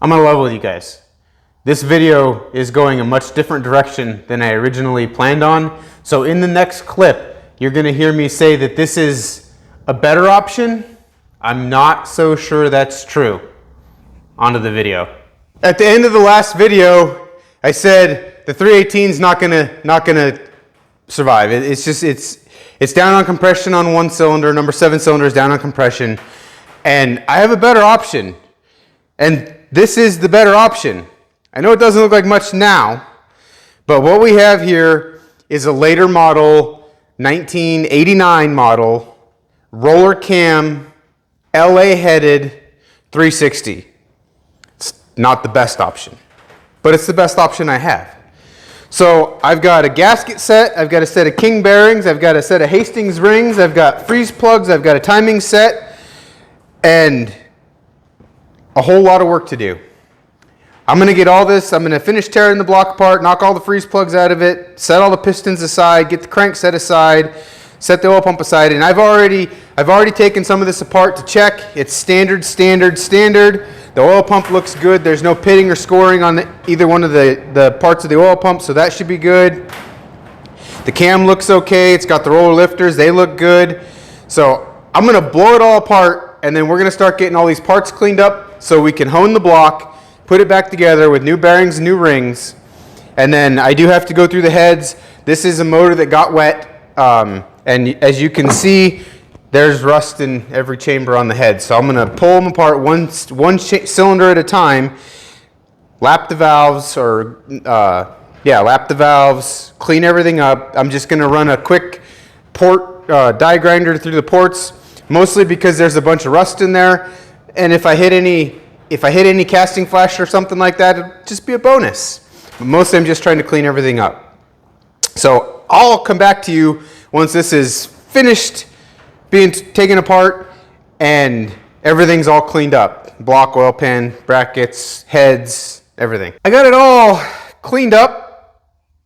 I'm gonna level with you guys. This video is going a much different direction than I originally planned on. So in the next clip, you're gonna hear me say that this is a better option. I'm not so sure that's true. On to the video. At the end of the last video, I said the 318 is not gonna survive. It's down on compression on one cylinder. Number 7 cylinder is down on compression, and I have a better option. And this is the better option. I know it doesn't look like much now, but what we have here is a later model, 1989 model, roller cam, LA headed 360. It's not the best option, but it's the best option I have. So I've got a gasket set, I've got a set of king bearings, I've got a set of Hastings rings, I've got freeze plugs, I've got a timing set, and a whole lot of work to do. I'm going to get all this, I'm going to finish tearing the block apart, knock all the freeze plugs out of it, set all the pistons aside, get the crank set aside, set the oil pump aside, and I've already taken some of this apart to check. It's standard. The oil pump looks good. There's no pitting or scoring on either one of the parts of the oil pump, so that should be good. The cam looks okay. It's got the roller lifters. They look good. So I'm going to blow it all apart, and then we're going to start getting all these parts cleaned up so we can hone the block, put it back together with new bearings and new rings. And then I do have to go through the heads. This is a motor that got wet, and as you can see, there's rust in every chamber on the head. So I'm going to pull them apart one cylinder at a time, lap the valves, clean everything up. I'm just going to run a quick port die grinder through the ports, mostly because there's a bunch of rust in there, and if I hit any casting flash or something like that, it'd just be a bonus. But mostly I'm just trying to clean everything up. So I'll come back to you once this is finished being taken apart and everything's all cleaned up. Block, oil pan, brackets, heads, everything. I got it all cleaned up.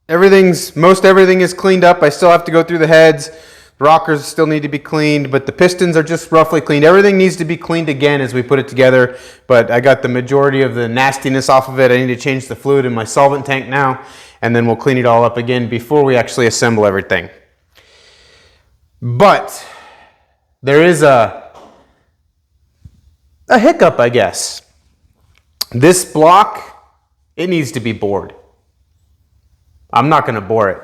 Most everything is cleaned up. I still have to go through the heads. The rockers still need to be cleaned, but the pistons are just roughly cleaned. Everything needs to be cleaned again as we put it together, but I got the majority of the nastiness off of it. I need to change the fluid in my solvent tank now, and then we'll clean it all up again before we actually assemble everything. But there is a hiccup, I guess. This block, it needs to be bored. I'm not going to bore it.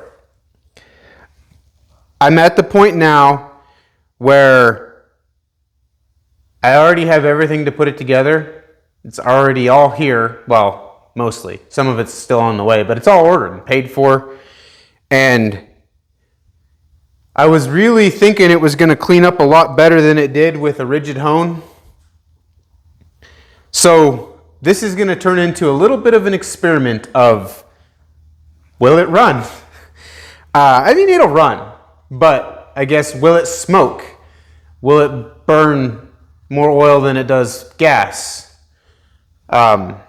I'm at the point now where I already have everything to put it together. It's already all here. Well, mostly. Some of it's still on the way, but it's all ordered and paid for. And I was really thinking it was going to clean up a lot better than it did with a rigid hone. So this is going to turn into a little bit of an experiment of, will it run? I mean, it'll run, but I guess, will it smoke? Will it burn more oil than it does gas? I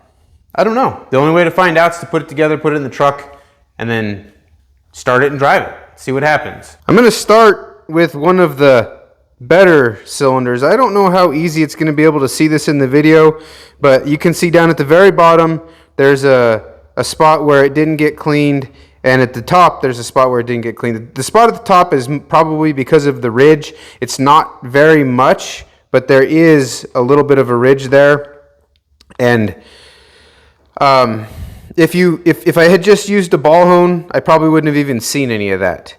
don't know. The only way to find out is to put it together, put it in the truck, and then start it and drive it. See what happens. I'm going to start with one of the better cylinders. I don't know how easy it's going to be able to see this in the video, but you can see down at the very bottom there's a spot where it didn't get cleaned, and at the top there's a spot where it didn't get cleaned. The spot at the top is probably because of the ridge. It's not very much, but there is a little bit of a ridge there. And if I had just used a ball hone, I probably wouldn't have even seen any of that.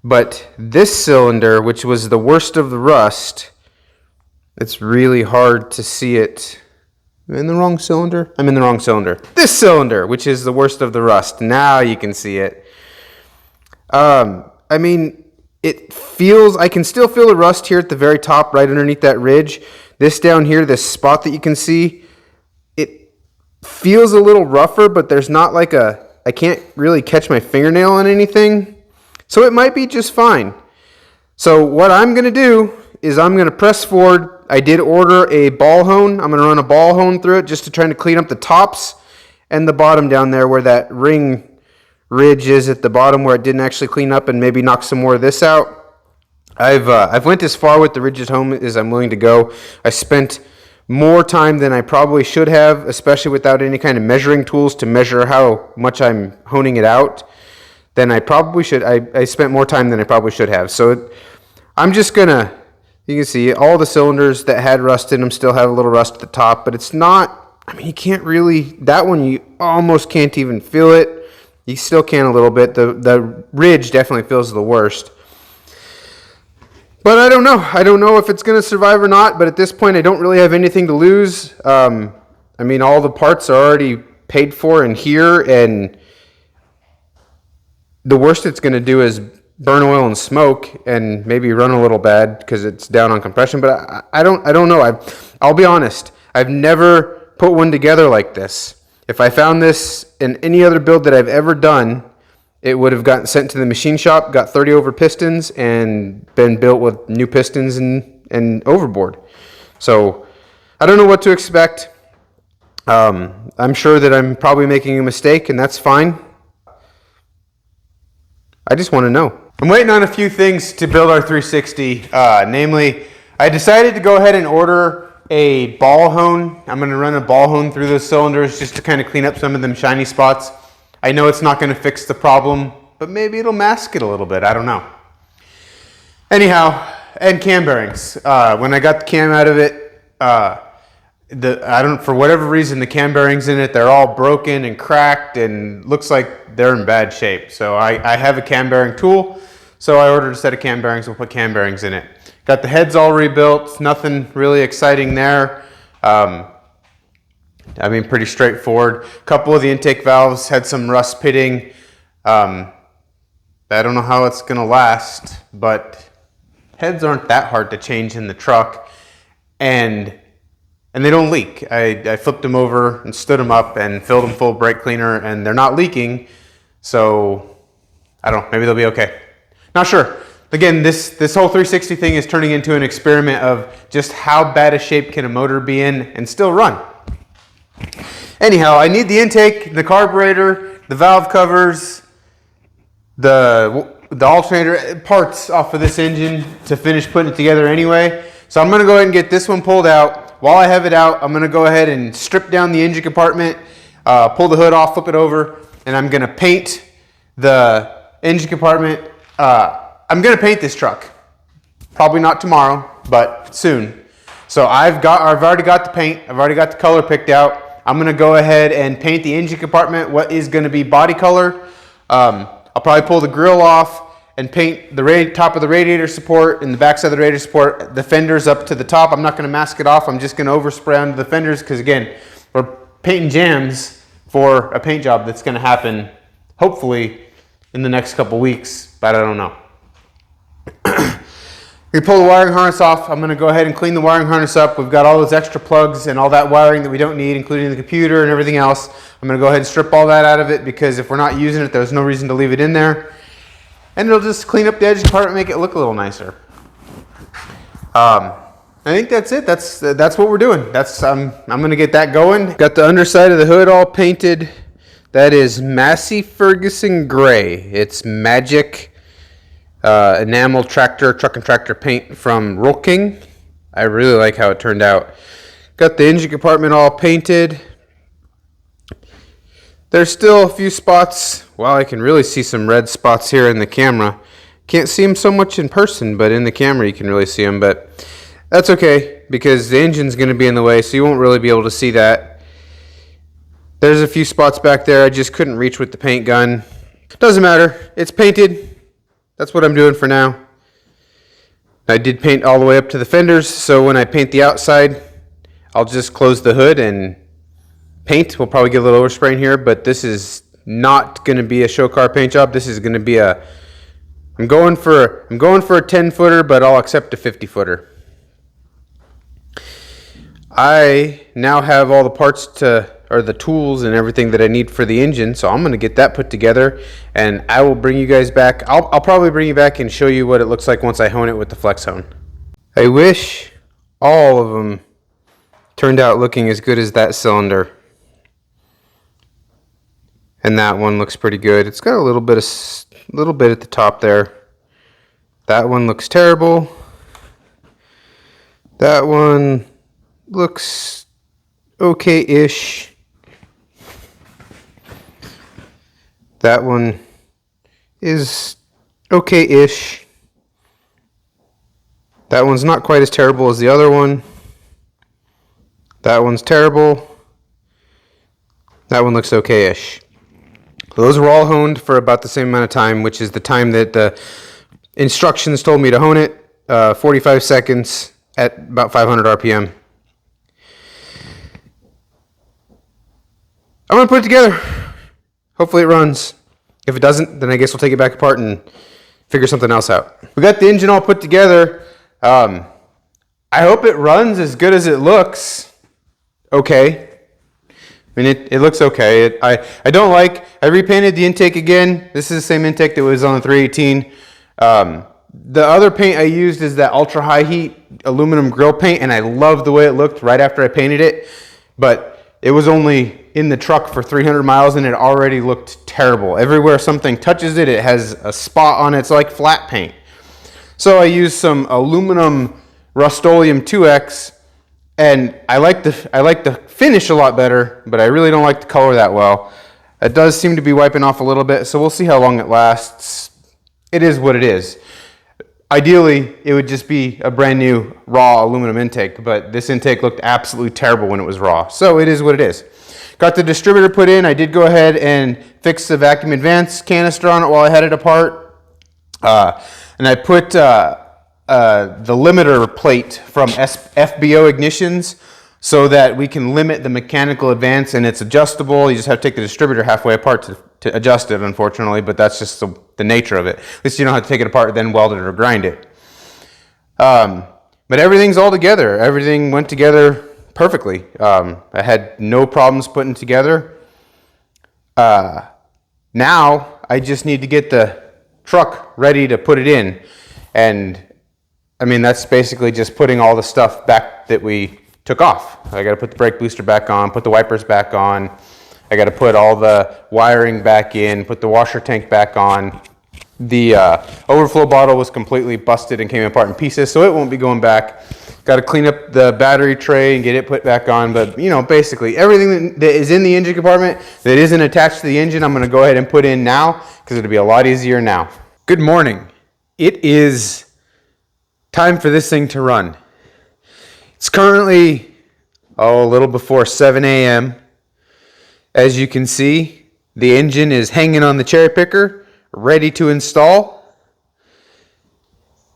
But this cylinder, which was the worst of the rust, it's really hard to see it. Am I in the wrong cylinder? I'm in the wrong cylinder. This cylinder, which is the worst of the rust. Now you can see it. I mean, I can still feel the rust here at the very top, right underneath that ridge. This down here, this spot that you can see, feels a little rougher, but there's not like I can't really catch my fingernail on anything. So it might be just fine. So what I'm going to do is I'm going to press forward. I did order a ball hone. I'm going to run a ball hone through it just to try to clean up the tops and the bottom down there where that ring ridge is at the bottom where it didn't actually clean up, and maybe knock some more of this out. I've went as far with the rigid hone as I'm willing to go. I spent more time than I probably should have, especially without any kind of measuring tools to measure how much I'm honing it out, then I probably should. I spent more time than I probably should have. So I'm just gonna, you can see all the cylinders that had rust in them still have a little rust at the top, but it's not, I mean, you can't really, that one you almost can't even feel it. You still can a little bit. The ridge definitely feels the worst. But I don't know. I don't know if it's going to survive or not, but at this point I don't really have anything to lose. I mean, all the parts are already paid for in here, and the worst it's going to do is burn oil and smoke and maybe run a little bad because it's down on compression, but I don't know. I'll be honest. I've never put one together like this. If I found this in any other build that I've ever done, it would have gotten sent to the machine shop, got 30 over pistons, and been built with new pistons and overboard. So I don't know what to expect. I'm sure that I'm probably making a mistake, and that's fine. I just want to know. I'm waiting on a few things to build our 360. Namely, I decided to go ahead and order a ball hone. I'm going to run a ball hone through those cylinders just to kind of clean up some of them shiny spots. I know it's not going to fix the problem, but maybe it'll mask it a little bit. I don't know. Anyhow, and cam bearings. When I got the cam out of it, for whatever reason, the cam bearings in it, they're all broken and cracked and looks like they're in bad shape. So I have a cam bearing tool, so I ordered a set of cam bearings. We'll put cam bearings in it. Got the heads all rebuilt. Nothing really exciting there. I mean, pretty straightforward. A couple of the intake valves had some rust pitting. I don't know how it's going to last, but heads aren't that hard to change in the truck, and they don't leak. I flipped them over and stood them up and filled them full of brake cleaner, and they're not leaking. So I don't know. Maybe they'll be okay. Not sure. Again, this whole 360 thing is turning into an experiment of just how bad a shape can a motor be in and still run. Anyhow, I need the intake, the carburetor, the valve covers, the alternator parts off of this engine to finish putting it together anyway. So I'm going to go ahead and get this one pulled out. While I have it out, I'm going to go ahead and strip down the engine compartment, pull the hood off, flip it over, and I'm going to paint the engine compartment. I'm going to paint this truck. Probably not tomorrow, but soon. So I've already got the paint. I've already got the color picked out. I'm going to go ahead and paint the engine compartment what is going to be body color. I'll probably pull the grill off and paint the top of the radiator support and the back side of the radiator support, the fenders up to the top. I'm not going to mask it off. I'm just going to overspray onto the fenders because, again, we're painting jams for a paint job that's going to happen hopefully in the next couple weeks, but I don't know. We pull the wiring harness off. I'm going to go ahead and clean the wiring harness up. We've got all those extra plugs and all that wiring that we don't need, including the computer and everything else. I'm going to go ahead and strip all that out of it because if we're not using it, there's no reason to leave it in there. And it'll just clean up the edge part and make it look a little nicer. I think that's it. That's what we're doing. I'm going to get that going. Got the underside of the hood all painted. That is Massey Ferguson Gray. It's Magic enamel truck and tractor paint from Roll King. I really like how it turned out. Got the engine compartment all painted. There's still a few spots. Well, I can really see some red spots here in the camera. Can't see them so much in person, but in the camera you can really see them. But that's okay because the engine's going to be in the way, so you won't really be able to see that. There's a few spots back there I just couldn't reach with the paint gun. Doesn't matter. It's painted. That's what I'm doing for now. I did paint all the way up to the fenders, so when I paint the outside, I'll just close the hood and paint. We'll probably get a little overspray in here, but this is not going to be a show car paint job. This is going to be I'm going for a 10-footer, but I'll accept a 50-footer. I now have all the parts or the tools and everything that I need for the engine, so I'm going to get that put together, and I will bring you guys back. I'll probably bring you back and show you what it looks like once I hone it with the flex hone. I wish all of them turned out looking as good as that cylinder. And that one looks pretty good. It's got a little bit at the top there. That one looks terrible. That one looks okay-ish. That one is okay-ish. That one's not quite as terrible as the other one. That one's terrible. That one looks okay-ish. Those were all honed for about the same amount of time, which is the time that the instructions told me to hone it, 45 seconds at about 500 RPM. I'm going to put it together. Hopefully it runs. If it doesn't, then I guess we'll take it back apart and figure something else out. We got the engine all put together. I hope it runs as good as it looks. Okay. I mean, it looks okay. I don't like, I repainted the intake again. This is the same intake that was on the 318. The other paint I used is that ultra high heat aluminum grill paint, and I love the way it looked right after I painted it, but it was only in the truck for 300 miles and it already looked terrible. Everywhere something touches it, it has a spot on it. It's like flat paint. So I used some aluminum Rust-Oleum 2X, and I like the finish a lot better, but I really don't like the color that well. It does seem to be wiping off a little bit, so we'll see how long it lasts. It is what it is. Ideally, it would just be a brand new raw aluminum intake, but this intake looked absolutely terrible when it was raw. So it is what it is. Got the distributor put in. I did go ahead and fix the vacuum advance canister on it while I had it apart. And I put the limiter plate from FBO Ignitions so that we can limit the mechanical advance, and it's adjustable. You just have to take the distributor halfway apart to adjust it, unfortunately, but that's just the nature of it. At least you don't have to take it apart and then weld it or grind it. But everything's all together. Everything went together perfectly. I had no problems putting together. Now I just need to get the truck ready to put it in, and I mean that's basically just putting all the stuff back that we took off. I got to put the brake booster back on, put the wipers back on. I got to put all the wiring back in, put the washer tank back on. The overflow bottle was completely busted and came apart in pieces, so it won't be going back. Got to clean up the battery tray and get it put back on. But, you know, basically everything that is in the engine compartment that isn't attached to the engine, I'm going to go ahead and put in now because it'll be a lot easier now. Good morning. It is time for this thing to run. It's currently, a little before 7 a.m. As you can see, the engine is hanging on the cherry picker, ready to install,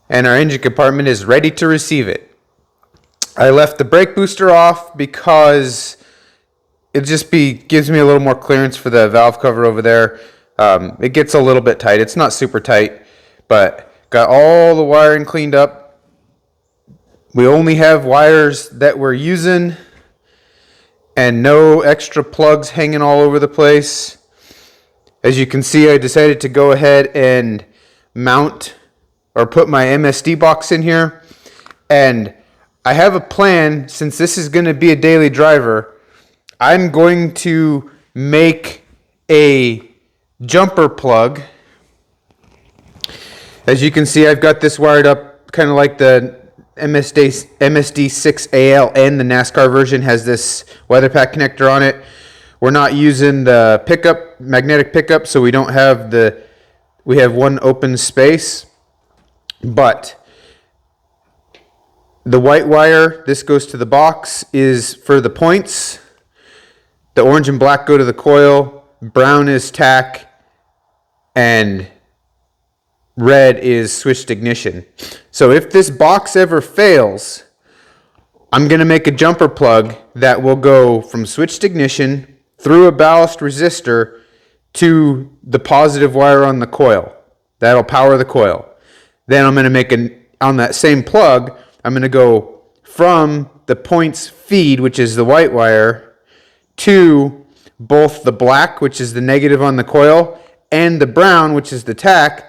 and our engine compartment is ready to receive it. I left the brake booster off because it just gives me a little more clearance for the valve cover over there. It gets a little bit tight. It's not super tight, but got all the wiring cleaned up. We only have wires that we're using and no extra plugs hanging all over the place. As you can see, I decided to go ahead and mount or put my MSD box in here. And I have a plan, since this is going to be a daily driver, I'm going to make a jumper plug. As you can see, I've got this wired up kind of like the MSD6ALN, the NASCAR version, has this weather pack connector on it. We're not using the pickup, magnetic pickup, so we don't have we have one open space. But the white wire, this goes to the box, is for the points. The orange and black go to the coil. Brown is tack, and red is switched ignition. So if this box ever fails, I'm going to make a jumper plug that will go from switched ignition through a ballast resistor to the positive wire on the coil. That'll power the coil. Then I'm going to make on that same plug, I'm going to go from the points feed, which is the white wire, to both the black, which is the negative on the coil, and the brown, which is the tack.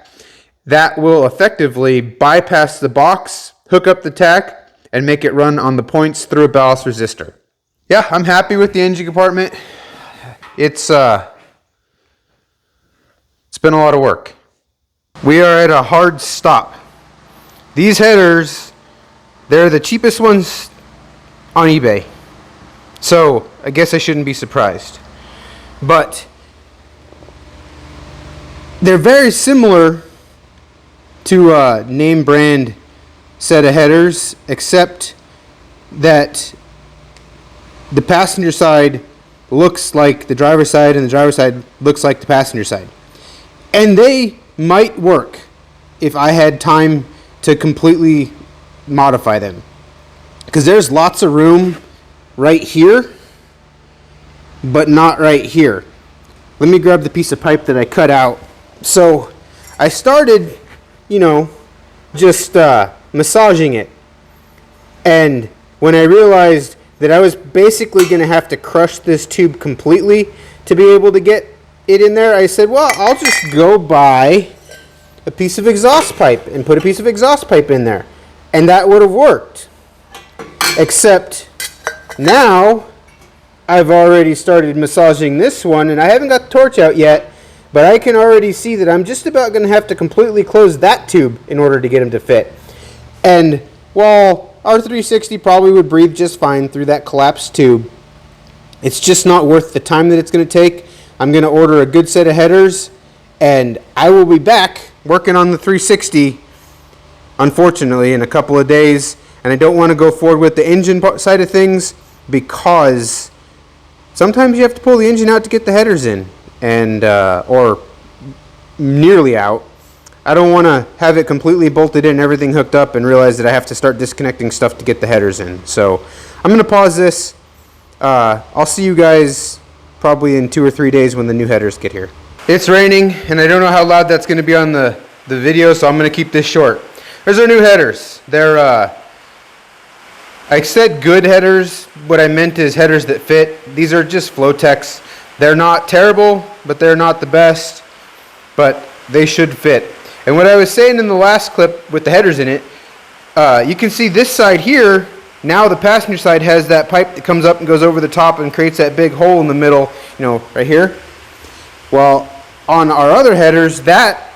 That will effectively bypass the box, hook up the tack, and make it run on the points through a ballast resistor. Yeah, I'm happy with the engine compartment. It's been a lot of work. We are at a hard stop. These headers, they're the cheapest ones on eBay. So I guess I shouldn't be surprised. But they're very similar to a name brand set of headers, except that the passenger side looks like the driver's side and the driver's side looks like the passenger side. And they might work if I had time to completely modify them. Because there's lots of room right here, but not right here. Let me grab the piece of pipe that I cut out. So I started, just massaging it. And when I realized that I was basically going to have to crush this tube completely to be able to get it in there, I said, well, I'll just go buy a piece of exhaust pipe and put a piece of exhaust pipe in there. And that would have worked. Except now I've already started massaging this one, and I haven't got the torch out yet, but I can already see that I'm just about going to have to completely close that tube in order to get them to fit. And while our 360 probably would breathe just fine through that collapsed tube, it's just not worth the time that it's going to take. I'm going to order a good set of headers, and I will be back working on the 360, unfortunately, in a couple of days. And I don't want to go forward with the engine side of things because sometimes you have to pull the engine out to get the headers in, and or nearly out. I don't want to have it completely bolted in, everything hooked up, and realize that I have to start disconnecting stuff to get the headers in. So I'm going to pause this. I'll see you guys probably in 2 or 3 days when the new headers get here. It's raining, and I don't know how loud that's going to be on the video, so I'm going to keep this short. There's our new headers. They're I said good headers. What I meant is headers that fit. These are just Flotex. They're not terrible, but they're not the best. But they should fit. And what I was saying in the last clip with the headers in it, you can see this side here. Now the passenger side has that pipe that comes up and goes over the top and creates that big hole in the middle, right here. Well, on our other headers, that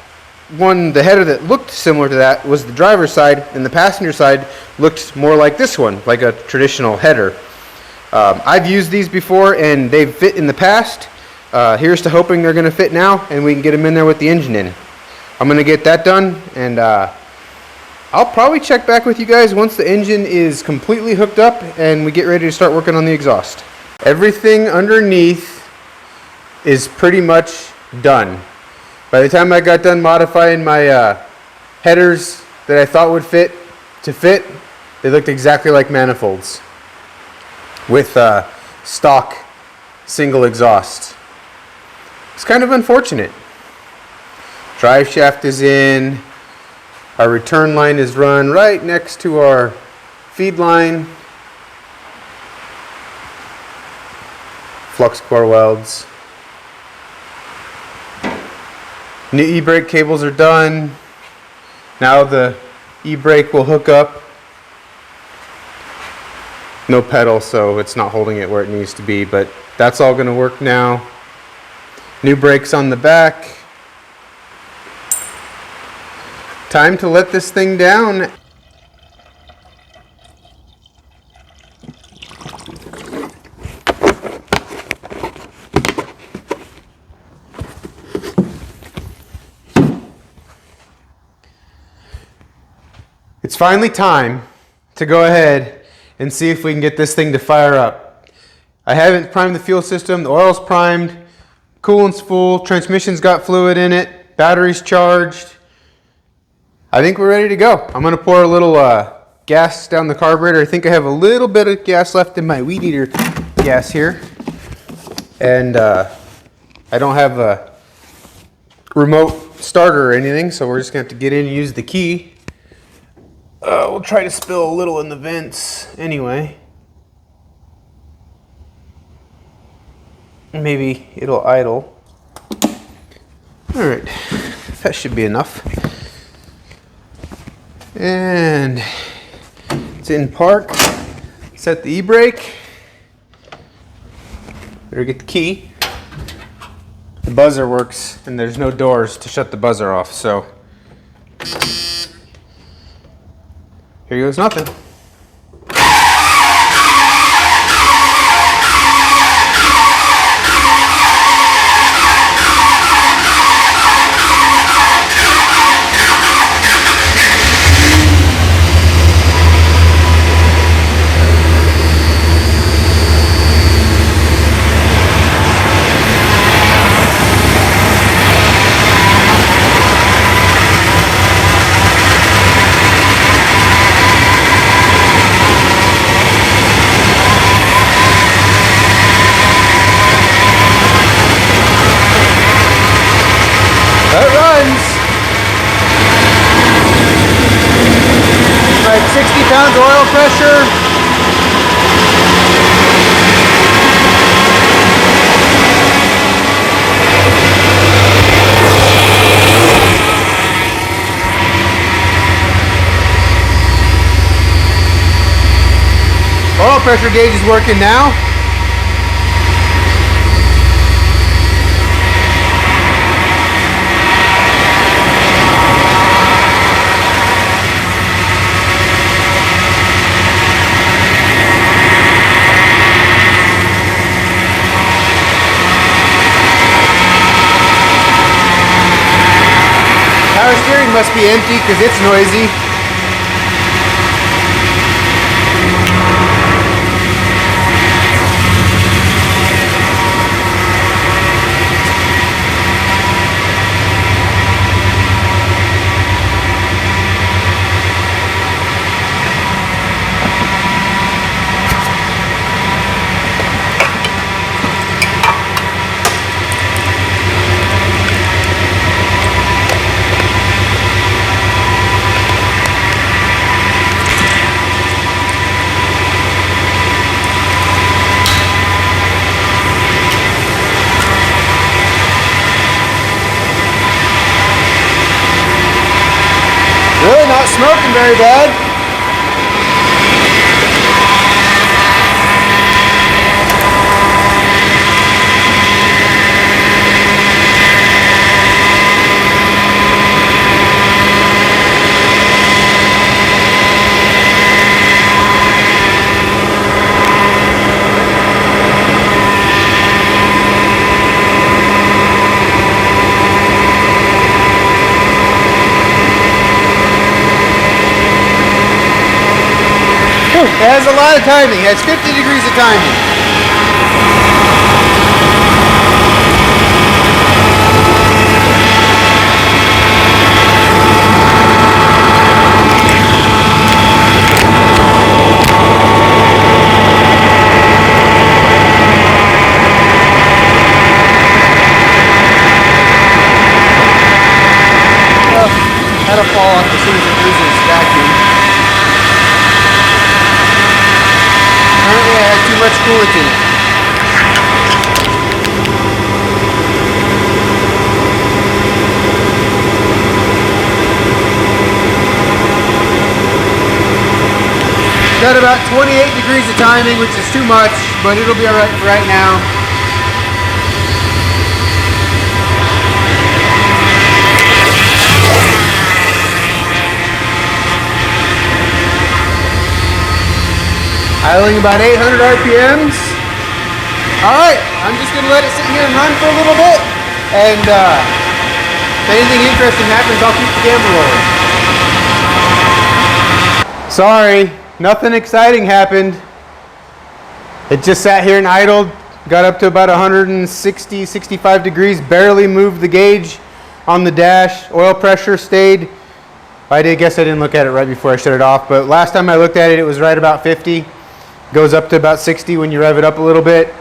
one, the header that looked similar to that was the driver's side, and the passenger side looked more like this one, like a traditional header. I've used these before, and they've fit in the past. Here's to hoping they're going to fit now, and we can get them in there with the engine in. I'm going to get that done, and I'll probably check back with you guys once the engine is completely hooked up and we get ready to start working on the exhaust. Everything underneath is pretty much done. By the time I got done modifying my headers that I thought would fit, they looked exactly like manifolds with stock single exhaust. It's kind of unfortunate. Drive shaft is in. Our return line is run right next to our feed line. Flux core welds. New e-brake cables are done. Now the e-brake will hook up. No pedal, so it's not holding it where it needs to be, but that's all going to work now. New brakes on the back. Time to let this thing down. It's finally time to go ahead and see if we can get this thing to fire up. I haven't primed the fuel system. The oil's primed, coolant's full, transmission's got fluid in it, battery's charged. I think we're ready to go. I'm going to pour a little gas down the carburetor. I think I have a little bit of gas left in my weed eater gas here. And I don't have a remote starter or anything, so we're just going to have to get in and use the key. We'll try to spill a little in the vents anyway. Maybe it'll idle. Alright, that should be enough. And it's in park. Set the e-brake. Better get the key. The buzzer works and there's no doors to shut the buzzer off, so here goes nothing. pressure. Oil pressure gauge is working now. Power steering must be empty because it's noisy. Really not smoking very bad. It has a lot of timing. It has 50 degrees of timing. That'll fall off as soon as it loses vacuum. Apparently I had too much coolant in it. Got about 28 degrees of timing, which is too much, but it'll be alright for right now. Idling about 800 RPMs. Alright, I'm just going to let it sit here and run for a little bit. And if anything interesting happens, I'll keep the camera rolling. Sorry, nothing exciting happened. It just sat here and idled. Got up to about 160, 65 degrees. Barely moved the gauge on the dash. Oil pressure stayed. I guess I didn't look at it right before I shut it off. But last time I looked at it, it was right about 50. Goes up to about 60 when you rev it up a little bit.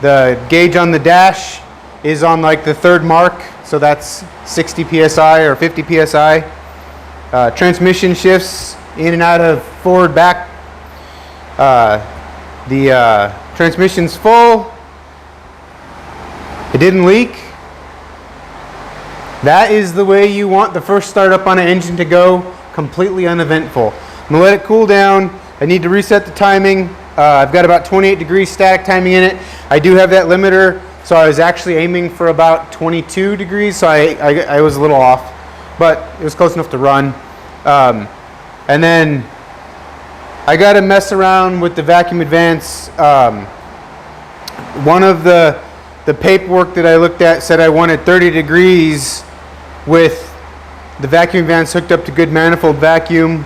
The gauge on the dash is on like the third mark, so that's 60 psi or 50 psi. Transmission shifts in and out of forward back. The transmission's full. It didn't leak. That is the way you want the first startup on an engine to go, completely uneventful. I'm gonna let it cool down. I need to reset the timing. I've got about 28 degrees static timing in it. I do have that limiter, so I was actually aiming for about 22 degrees, so I was a little off, but it was close enough to run. And then I got to mess around with the vacuum advance. One of the paperwork that I looked at said I wanted 30 degrees with the vacuum advance hooked up to good manifold vacuum.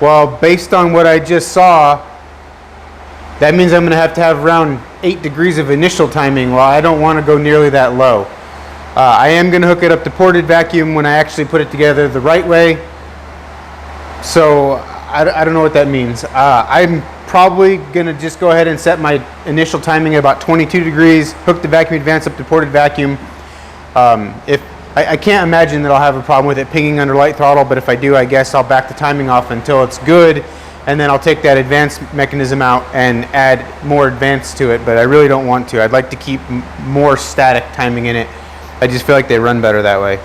Well, based on what I just saw, that means I'm going to have around 8 degrees of initial timing. Well, I don't want to go nearly that low. I am going to hook it up to ported vacuum when I actually put it together the right way. So I don't know what that means. I'm probably going to just go ahead and set my initial timing at about 22 degrees, hook the vacuum advance up to ported vacuum. If I can't imagine that I'll have a problem with it pinging under light throttle, but if I do, I guess I'll back the timing off until it's good, and then I'll take that advanced mechanism out and add more advance to it, but I really don't want to. I'd like to keep more static timing in it. I just feel like they run better that way.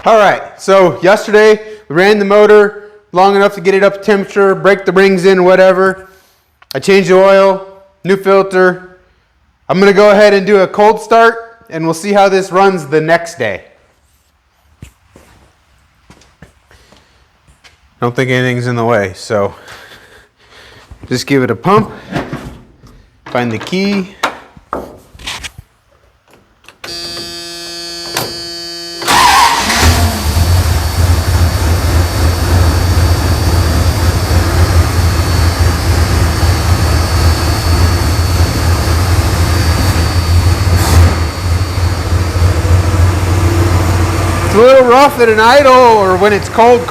All right, so yesterday we ran the motor long enough to get it up to temperature, break the rings in, whatever. I changed the oil, new filter. I'm gonna go ahead and do a cold start and we'll see how this runs the next day. I don't think anything's in the way, so just give it a pump, find the key. It's a little rough at an idle or when it's cold,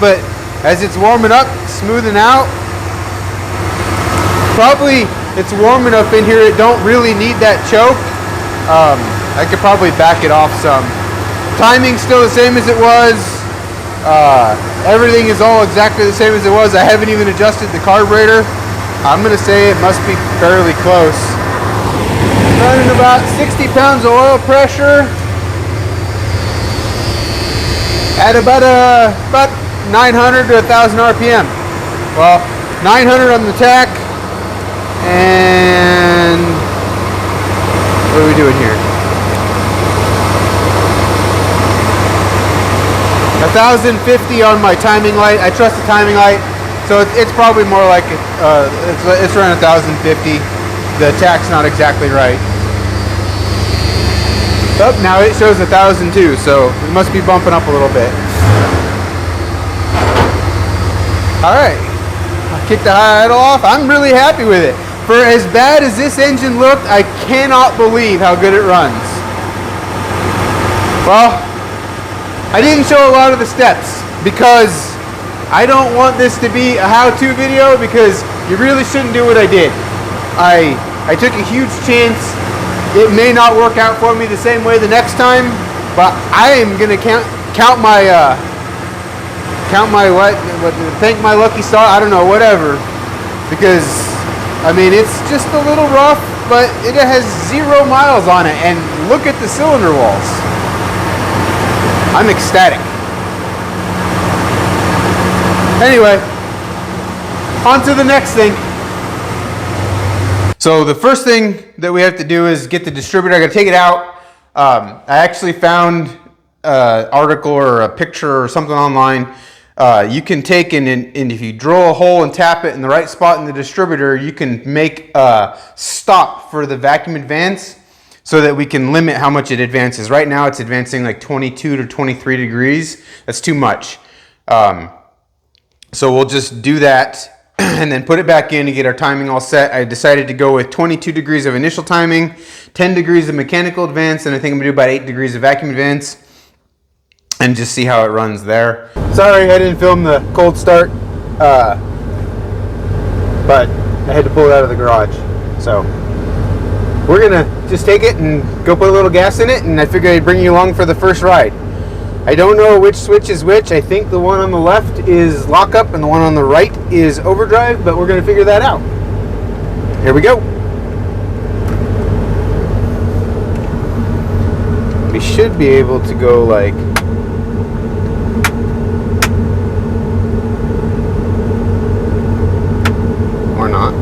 but as it's warming up, smoothing out. Probably it's warm enough in here it don't really need that choke. I could probably back it off some. Timing's still the same as it was. Everything is all exactly the same as it was. I haven't even adjusted the carburetor. I'm gonna say it must be fairly close. Running about 60 pounds of oil pressure at about 900 to 1,000 RPM. Well, 900 on the tack, and what are we doing here? 1,050 on my timing light. I trust the timing light, so it's probably more like it's around 1,050. The tack's not exactly right. Oh, now it shows 1,002, so it must be bumping up a little bit. Alright, I kicked the high idle off. I'm really happy with it. For as bad as this engine looked, I cannot believe how good it runs. Well, I didn't show a lot of the steps because I don't want this to be a how-to video because you really shouldn't do what I did. I took a huge chance. It may not work out for me the same way the next time, but I am going to count my thank my lucky star, I don't know, whatever, because I mean it's just a little rough, but it has 0 miles on it, and look at the cylinder walls. I'm ecstatic. Anyway, on to the next thing. So the first thing that we have to do is get the distributor. I gotta take it out. I actually found an article or a picture or something online. You can take and if you drill a hole and tap it in the right spot in the distributor, you can make a stop for the vacuum advance so that we can limit how much it advances. Right now it's advancing like 22 to 23 degrees. That's too much. So we'll just do that and then put it back in to get our timing all set. I decided to go with 22 degrees of initial timing, 10 degrees of mechanical advance, and I think I'm gonna do about 8 degrees of vacuum advance, and just see how it runs there. Sorry I didn't film the cold start, but I had to pull it out of the garage. So we're gonna just take it and go put a little gas in it, and I figured I'd bring you along for the first ride. I don't know which switch is which. I think the one on the left is lockup and the one on the right is overdrive, but we're gonna figure that out. Here we go. We should be able to go like or not.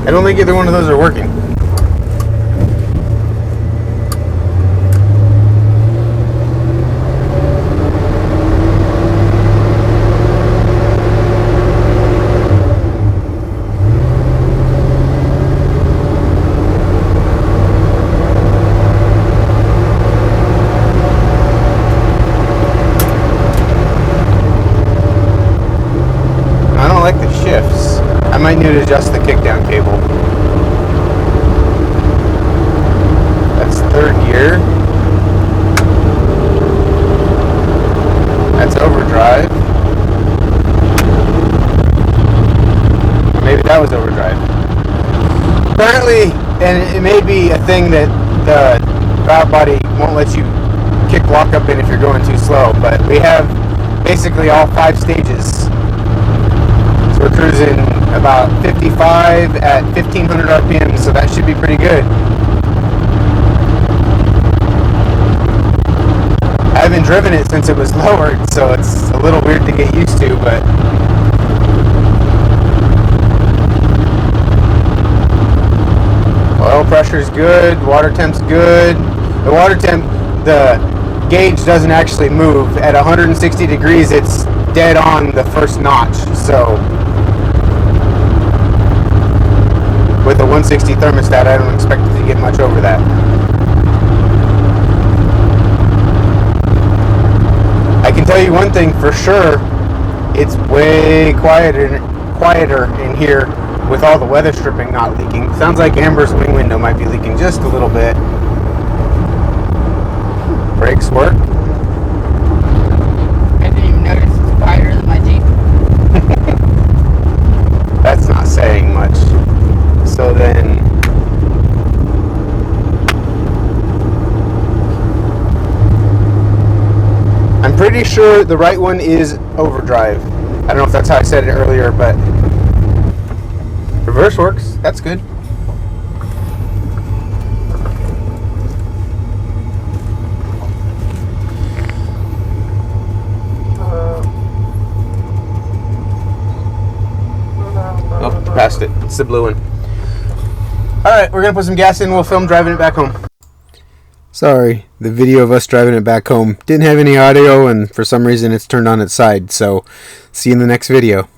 I don't think either one of those are working. I might need to adjust the kickdown cable. That's third gear. That's overdrive. Maybe that was overdrive. Apparently, and it may be a thing that the valve body won't let you kick lockup in if you're going too slow. But we have basically all 5 stages. So we're cruising about 55 at 1500 RPM, so that should be pretty good. I haven't driven it since it was lowered, so it's a little weird to get used to, but oil pressure's good, water temp's good. The water temp, the gauge doesn't actually move. At 160 degrees, it's dead on the first notch. So with a 160 thermostat, I don't expect it to get much over that. I can tell you one thing for sure, it's way quieter in here with all the weather stripping not leaking. Sounds like Amber's wing window might be leaking just a little bit. Brakes work. I didn't even notice it's quieter than my Jeep. That's not saying much. So then, I'm pretty sure the right one is overdrive. I don't know if that's how I said it earlier, but reverse works. That's good. Oh, passed it. It's the blue one. Alright, we're going to put some gas in. We'll film driving it back home. Sorry, the video of us driving it back home didn't have any audio, and for some reason it's turned on its side. So, see you in the next video.